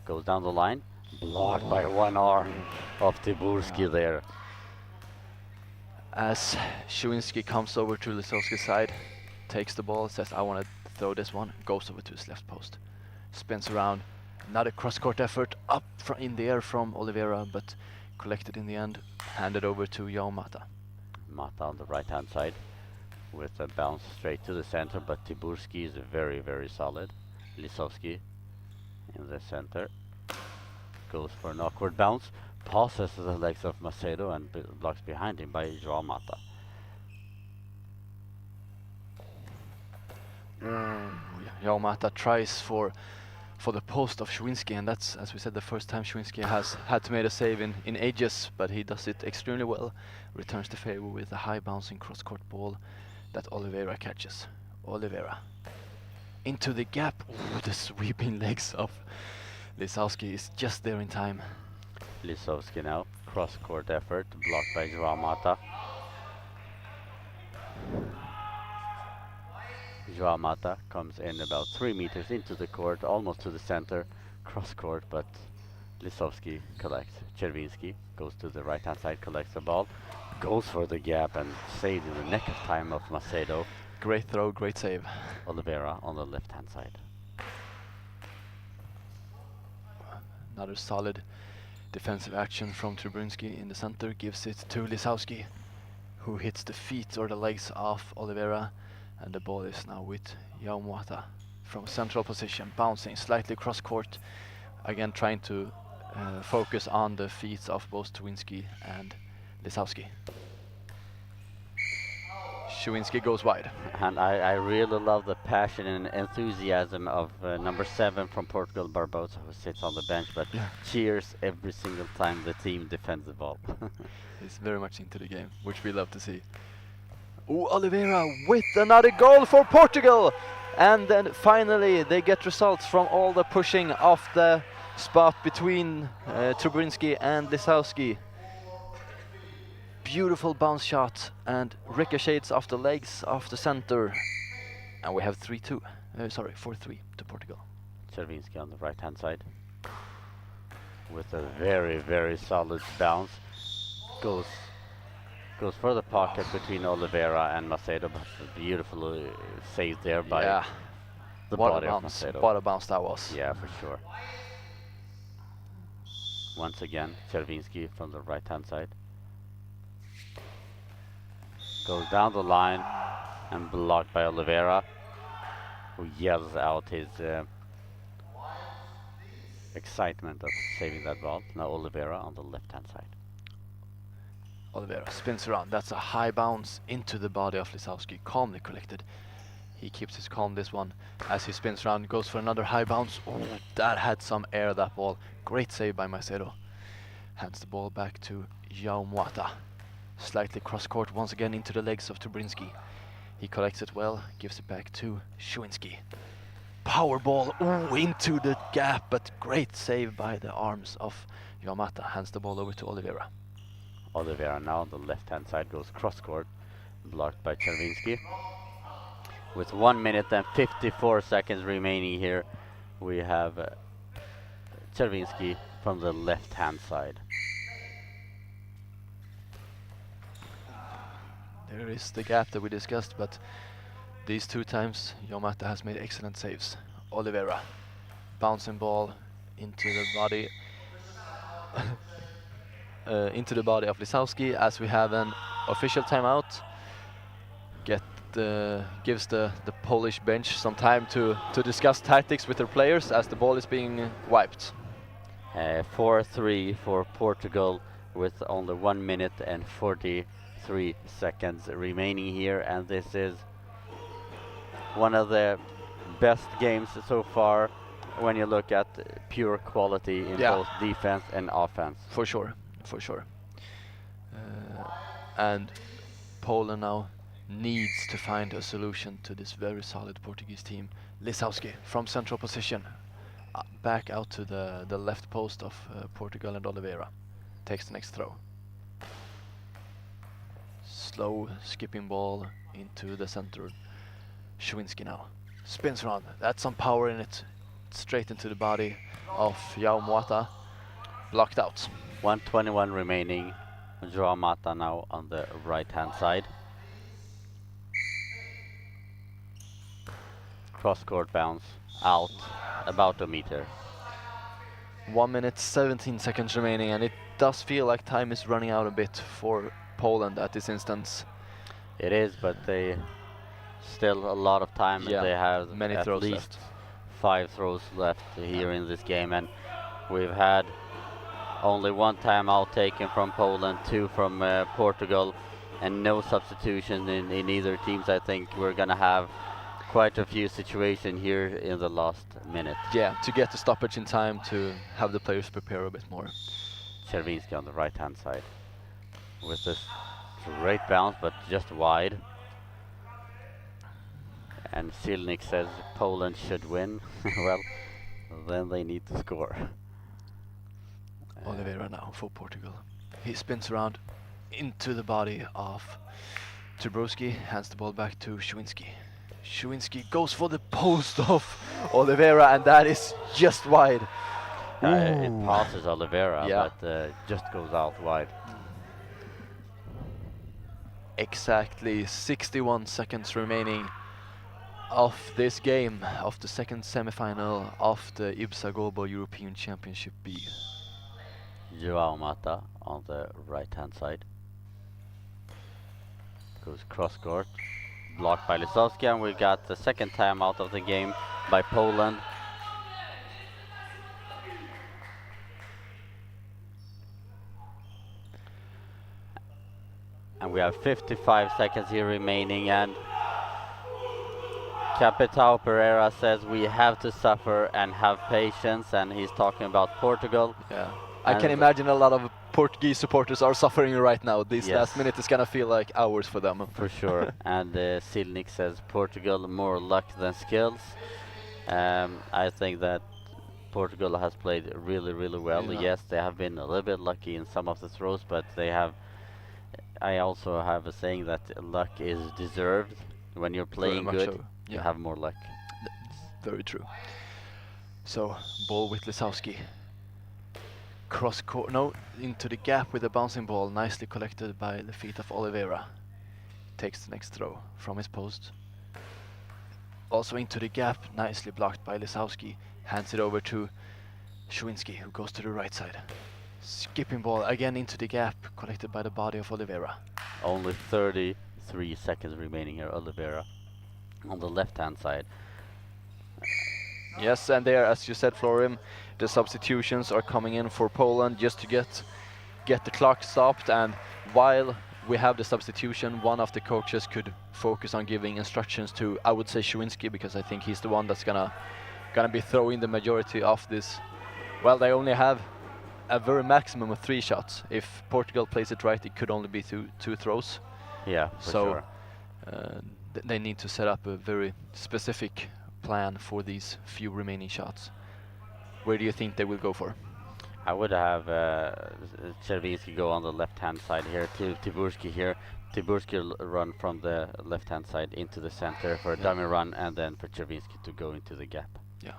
Goes down the line. Blocked by one arm of Tyburski there. As Szywinski comes over to Lisowski's side, takes the ball, says, I want to throw this one, goes over to his left post. Spins around, another cross-court effort up in the air from Oliveira, but collected in the end, handed over to João Mata. Mata on the right-hand side with a bounce straight to the center, but Tyburski is very, very solid. Lisowski in the center. Goes for an awkward bounce, passes the legs of Macedo and blocks behind him by João Mata. João Mata tries for the post of Szywinski, and that's, as we said, the first time Szywinski has had to make a save in ages, but he does it extremely well. Returns the favor with a high bouncing cross-court ball that Oliveira catches. Oliveira into the gap. Ooh, the sweeping legs of Lisowski is just there in time. Lisowski now, cross-court effort, blocked by João Mata. João Mata comes in about 3 meters into the court, almost to the center, cross-court, but Lisowski collects. Czerwinski goes to the right-hand side, collects the ball, goes for the gap and saved in the neck of time of Macedo. Great throw, great save. Oliveira on the left-hand side. Another solid defensive action from Trybunski in the center, gives it to Lisowski, who hits the feet or the legs of Oliveira, and the ball is now with João Mata from central position, bouncing slightly cross court, again trying to focus on the feet of both Trybunski and Lisowski. Szywinski goes wide. And I really love the passion and enthusiasm of number 7 from Portugal, Barbosa, who sits on the bench, but Yeah. cheers every single time the team defends the ball. He's very much into the game, which we love to see. Ooh, Oliveira with another goal for Portugal! And then finally they get results from all the pushing off the spot between Trubrinski and Lisowski. Beautiful bounce shot and ricochets off the legs of the center. And we have 3-2. Sorry, 4-3 to Portugal. Czerwinski on the right hand side with a very, very solid bounce. Goes for the pocket between Oliveira and Macedo, but beautifully saved there by the what body a of bounce. Macedo. What a bounce that was. Yeah, for sure. Once again, Czerwinski from the right hand side. Goes down the line and blocked by Oliveira, who yells out his excitement of saving that ball. Now Oliveira on the left hand side. Oliveira spins around. That's a high bounce into the body of Lisowski. Calmly collected. He keeps his calm this one as he spins around. Goes for another high bounce. Oh, that had some air, that ball. Great save by Macedo. Hands the ball back to João Moata. Slightly cross court once again into the legs of Trubrinski. He collects it well. Gives it back to Szywinski. Power ball into the gap, but great save by the arms of João Moata. Hands the ball over to Oliveira. Oliveira now on the left hand side goes cross court, blocked by Czerwinski. With 1 minute and 54 seconds remaining here, we have Czerwinski from the left hand side. There is the gap that we discussed, but these 2 times João Moata has made excellent saves. Oliveira, bouncing ball into the body of Lisowski as we have an official timeout. Gives the Polish bench some time to discuss tactics with their players as the ball is being wiped. 4-3 for Portugal with only 1 minute and 43 seconds remaining here, and this is one of the best games so far when you look at pure quality in both defense and offense. For sure. And Poland now needs to find a solution to this very solid Portuguese team. Lisowski from central position, back out to the left post of Portugal, and Oliveira takes the next throw. Slow skipping ball into the center. Szywinski now spins around. That's some power in it. Straight into the body of João Moata. Blocked out. 1:21 remaining. João Moata now on the right hand side. Cross court bounce out about a meter. 1 minute 17 seconds remaining, and it does feel like time is running out a bit for Poland at this instance. It is, but they still a lot of time. Yeah, They have many at throws least left. 5 throws left here in this game, and we've had only 1 timeout taken from Poland, 2 from Portugal, and no substitution in either teams. I think we're gonna have quite a few situations here in the last minute. Yeah, to get the stoppage in time to have the players prepare a bit more. Czerwinski on the right hand side with this great bounce, but just wide. And Silnik says Poland should win. Well, then they need to score. Oliveira now for Portugal. He spins around into the body of Trubowski, hands the ball back to Szywinski. Szywinski goes for the post of Oliveira, and that is just wide. It passes Oliveira, Yeah. but just goes out wide. Exactly 61 seconds remaining of this game, of the second semifinal of the Ibsa Goalball European Championship B. João Moata on the right hand side. Goes cross court. Blocked by Lisowski, and we got the second time out of the game by Poland. And we have 55 seconds here remaining, and Capitão Pereira says we have to suffer and have patience, and he's talking about Portugal. Yeah, I can imagine a lot of Portuguese supporters are suffering right now. This Yes. last minute is gonna feel like hours for them. For sure. And Silnik says Portugal more luck than skills. I think that Portugal has played really, really well. Yeah. Yes, they have been a little bit lucky in some of the throws, but they have. I also have a saying that luck is deserved. When you're playing much good, so, you yeah. have more luck. Very true. So, ball with Lisowski. Cross court, no, into the gap with a bouncing ball, nicely collected by the feet of Oliveira. Takes the next throw from his post. Also into the gap, nicely blocked by Lisowski. Hands it over to Szwinski, who goes to the right side. Skipping ball again into the gap, collected by the body of Oliveira. Only 33 seconds remaining here, Oliveira on the left-hand side. Yes, and there, as you said, Florim, the substitutions are coming in for Poland just to get the clock stopped. And while we have the substitution, one of the coaches could focus on giving instructions to, I would say, Szwinski, because I think he's the one that's gonna be throwing the majority of this. Well, they only have a very maximum of 3 shots. If Portugal plays it right, it could only be two throws. Yeah, for So sure. they need to set up a very specific plan for these few remaining shots. Where do you think they will go for? I would have Czerwiński go on the left-hand side here, Tiburski here. Tiburski run from the left-hand side into the center for a dummy run, and then for Czerwiński to go into the gap. Yeah.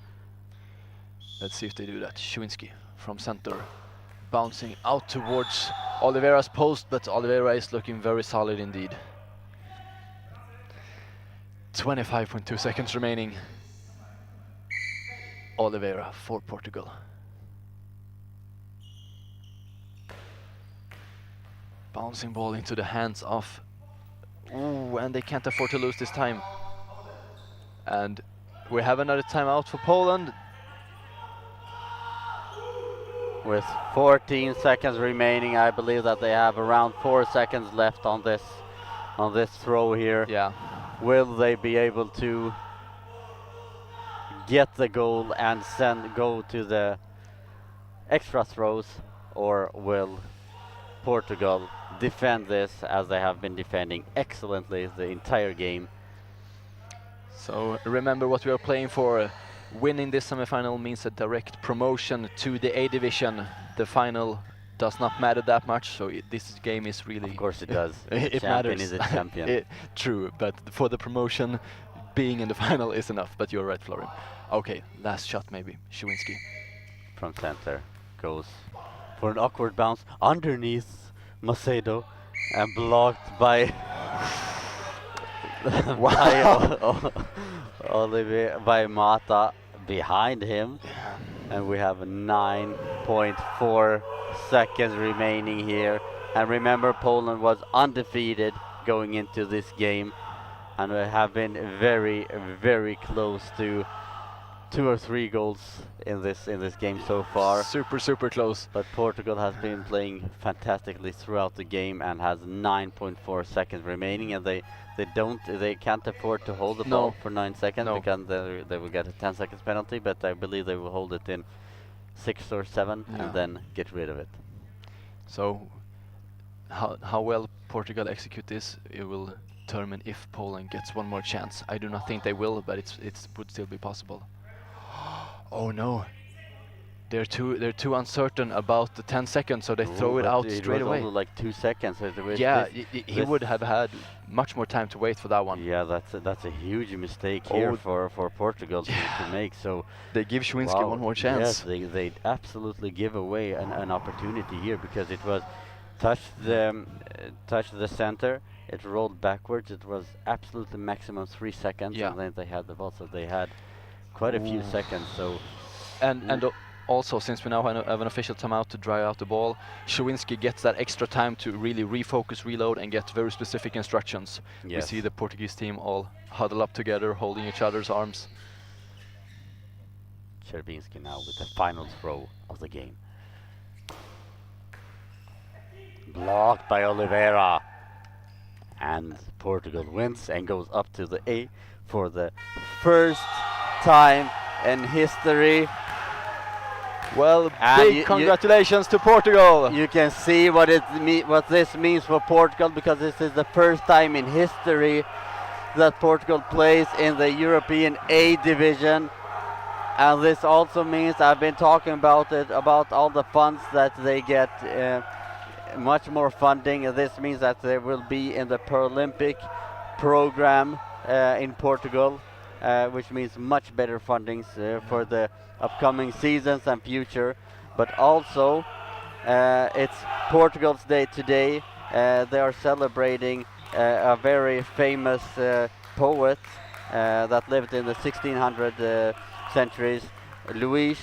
Let's see if they do that. Szwinski from center, bouncing out towards Oliveira's post, but Oliveira is looking very solid indeed. 25.2 seconds remaining. Oliveira for Portugal. Bouncing ball into the hands of... Ooh, and they can't afford to lose this time. And we have another timeout for Poland. With 14 seconds remaining, I believe that they have around 4 seconds left on this throw here. Yeah. Will they be able to get the goal and go to the extra throws, or will Portugal defend this as they have been defending excellently the entire game? So remember what we are playing for. Winning this semifinal means a direct promotion to the A division. The final does not matter that much, so this game is really... Of course it does. It Champion matters. is a champion. True, but for the promotion, being in the final is enough. But you're right, Florin. Okay, last shot maybe. Szwinski. From center goes for an awkward bounce underneath Macedo and blocked by by Mata behind him. And we have 9.4 seconds remaining here. And remember, Poland was undefeated going into this game, and we have been very, very close to 2 or 3 goals in this game so far. Super close. But Portugal has been playing fantastically throughout the game and has 9.4 seconds remaining, and they can't afford to hold the ball for 9 seconds because they will get a 10 seconds penalty, but I believe they will hold it in 6 or 7 and then get rid of it. So how well Portugal execute this, it will determine if Poland gets one more chance. I do not think they will, but it would still be possible. Oh no, they're too uncertain about the 10 seconds, so they throw it out straight away. It was only like 2 seconds. So yeah, he would have had much more time to wait for that one. Yeah, that's a huge mistake here for Portugal to make. So they give Szwinski one more chance. Yes, they absolutely give away an opportunity here, because it was touched the center, it rolled backwards. It was absolutely maximum 3 seconds, and then they had the ball. So they had quite a few seconds. So and also, since we now have an official timeout to dry out the ball, Szwinski gets that extra time to really refocus, reload, and get very specific instructions. Yes. We see the Portuguese team all huddle up together, holding each other's arms. Czerwiński now with the final throw of the game. Blocked by Oliveira. and Portugal wins and goes up to the A for the first time in history. Well, And big congratulations to Portugal. You can see what what this means for Portugal, because this is the first time in history that Portugal plays in the European A division. And this also means, I've been talking about it, about all the funds that they get, much more funding. And this means that they will be in the Paralympic program in Portugal, which means much better fundings for the upcoming seasons and future. But also, it's Portugal's day today. They are celebrating a very famous poet that lived in the 1600 centuries, Louis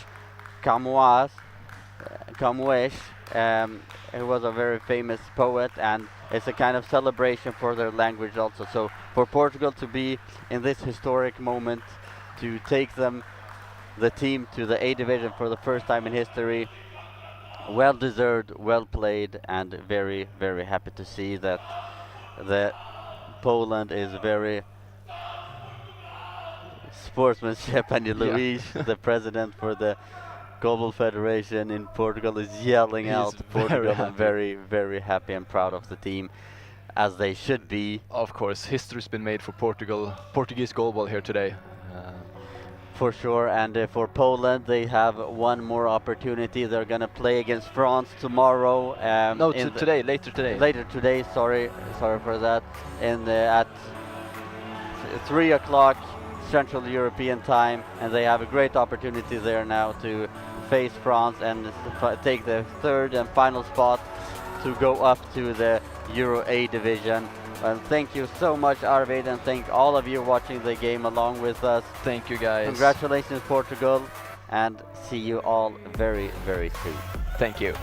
Camões, who was a very famous poet, and it's a kind of celebration for their language also. So for Portugal to be in this historic moment, to take the team to the A division for the first time in history, well deserved, well played, and very, very happy to see that Poland is very sportsmanship, and Luis, the president for the Goalball Federation in Portugal, is yelling out Portugal, and very, very happy and proud of the team, as they should be. Of course, history's been made for Portuguese goalball here today. For sure, and for Poland, they have one more opportunity. They're going to play against France tomorrow. No, later today. Later today, sorry for that. At 3 o'clock Central European time, and they have a great opportunity there now to face France and take the third and final spot to go up to the Euro A division. And thank you so much, Arvid, and thank all of you watching the game along with us. Thank you, guys. Congratulations, Portugal, and see you all very, very soon. Thank you.